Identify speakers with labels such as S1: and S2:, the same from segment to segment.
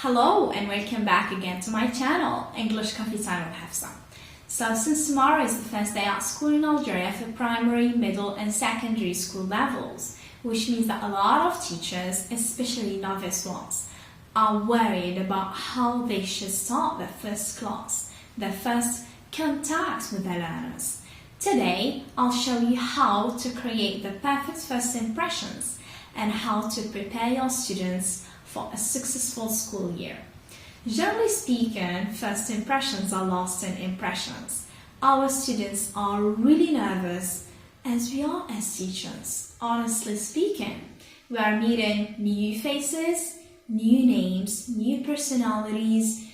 S1: Hello and welcome back again to my channel, English Coffee Time with Hafsa. So since tomorrow is the first day at school in Algeria for primary, middle and secondary school levels, which means that a lot of teachers, especially novice ones, are worried about how they should start their first class, their first contact with their learners. Today, I'll show you how to create the perfect first impressions and how to prepare your students for a successful school year. Generally speaking, first impressions are lasting impressions. Our students are really nervous, as we are as teachers. Honestly speaking, we are meeting new faces, new names, new personalities,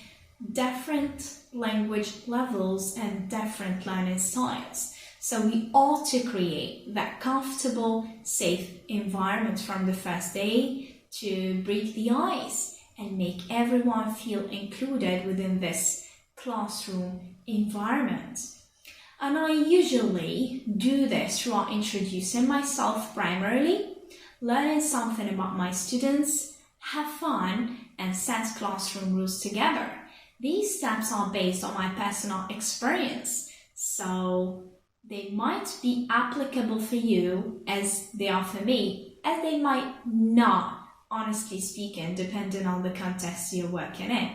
S1: different language levels and different learning styles. So we ought to create that comfortable, safe environment from the first day to break the ice and make everyone feel included within this classroom environment. And I usually do this through introducing myself primarily, learning something about my students, have fun, and set classroom rules together. These steps are based on my personal experience, so they might be applicable for you as they are for me, as they might not, honestly speaking, depending on the context you're working in.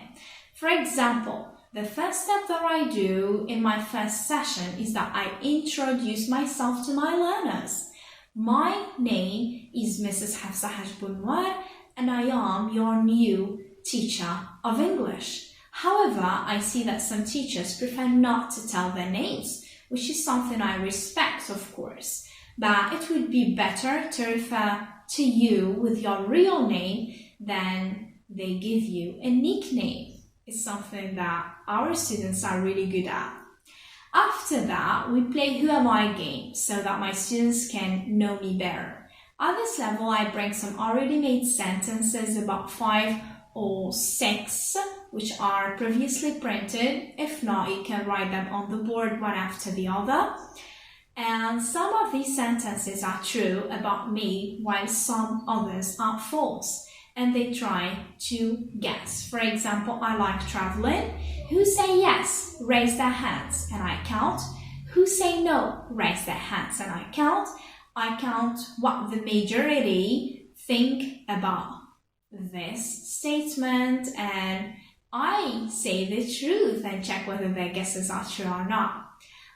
S1: For example, the first step that I do in my first session is that I introduce myself to my learners. My name is Mrs. Hafsa Hajbunwar and I am your new teacher of English. However, I see that some teachers prefer not to tell their names, which is something I respect, of course. But it would be better to refer to you with your real name than they give you a nickname. It's something that our students are really good at. After that, we play Who Am I game so that my students can know me better. At this level, I bring some already made sentences, about 5 or 6, which are previously printed. If not, you can write them on the board one after the other. And some of these sentences are true about me, while some others are false, and they try to guess. For example, I like traveling. Who say yes? Raise their hands, and I count. Who say no? Raise their hands, and I count. I count what the majority think about this statement, and I say the truth and check whether their guesses are true or not.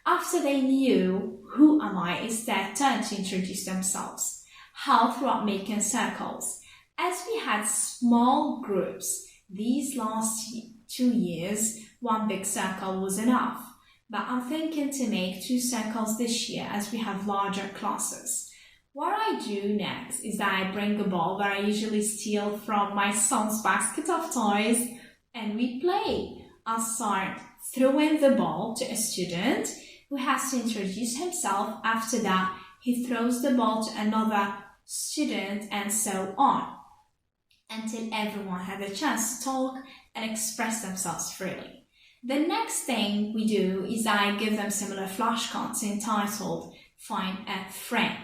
S1: After they knew who am I, it's their turn to introduce themselves. How? Throughout making circles. As we had small groups these last 2 years, one big circle was enough. But I'm thinking to make 2 circles this year as we have larger classes. What I do next is that I bring a ball that I usually steal from my son's basket of toys and we play. I'll start throwing the ball to a student who has to introduce himself. After that, he throws the ball to another student and so on, until everyone had a chance to talk and express themselves freely. The next thing we do is I give them similar flashcards entitled Find a Friend,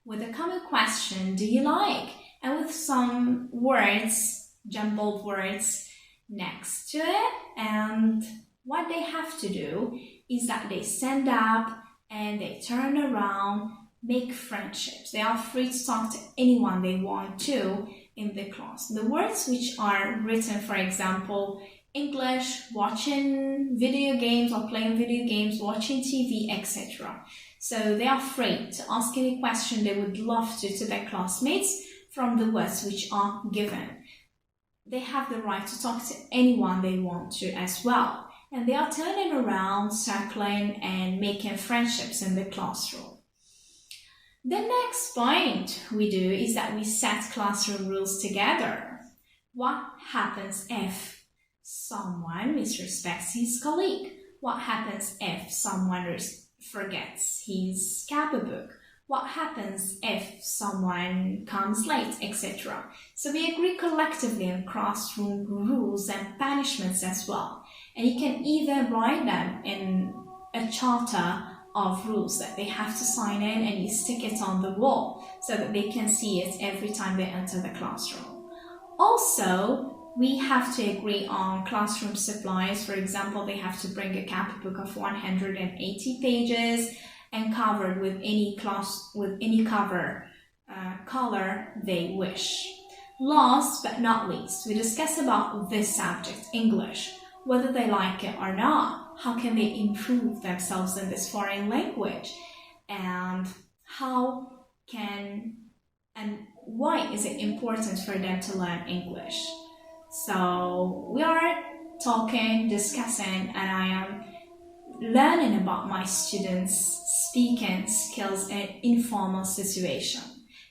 S1: with a common question, do you like? And with some words, jumbled words next to it. And what they have to do is that they stand up and they turn around, make friendships. They are free to talk to anyone they want to in the class. The words which are written, for example, English, watching video games or playing video games, watching TV, etc. So they are free to ask any question they would love to their classmates from the words which are given. They have the right to talk to anyone they want to as well. And they are turning around, circling, and making friendships in the classroom. The next point we do is that we set classroom rules together. What happens if someone misrespects his colleague? What happens if someone forgets his scrapbook? What happens if someone comes late, etc. So we agree collectively on classroom rules and punishments as well. And you can either write them in a charter of rules that they have to sign in and you stick it on the wall so that they can see it every time they enter the classroom. Also, We have to agree on classroom supplies. For example, they have to bring a copybook of 180 pages and covered with any cover color they wish. Last but not least, we discuss about this subject, English, whether they like it or not, how can they improve themselves in this foreign language, and why is it important for them to learn English. So we are talking, discussing, and I am learning about my students' speaking skills in an informal situation.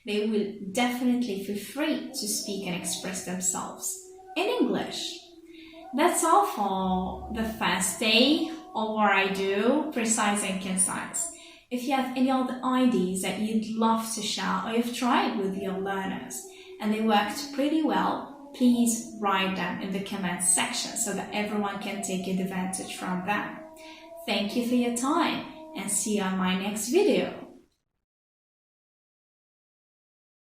S1: They will definitely feel free to speak and express themselves in English. That's all for the first day of what I do, precise and concise. If you have any other ideas that you'd love to share or you've tried with your learners and they worked pretty well, please write them in the comments section so that everyone can take advantage from them. Thank you for your time and see you on my next video.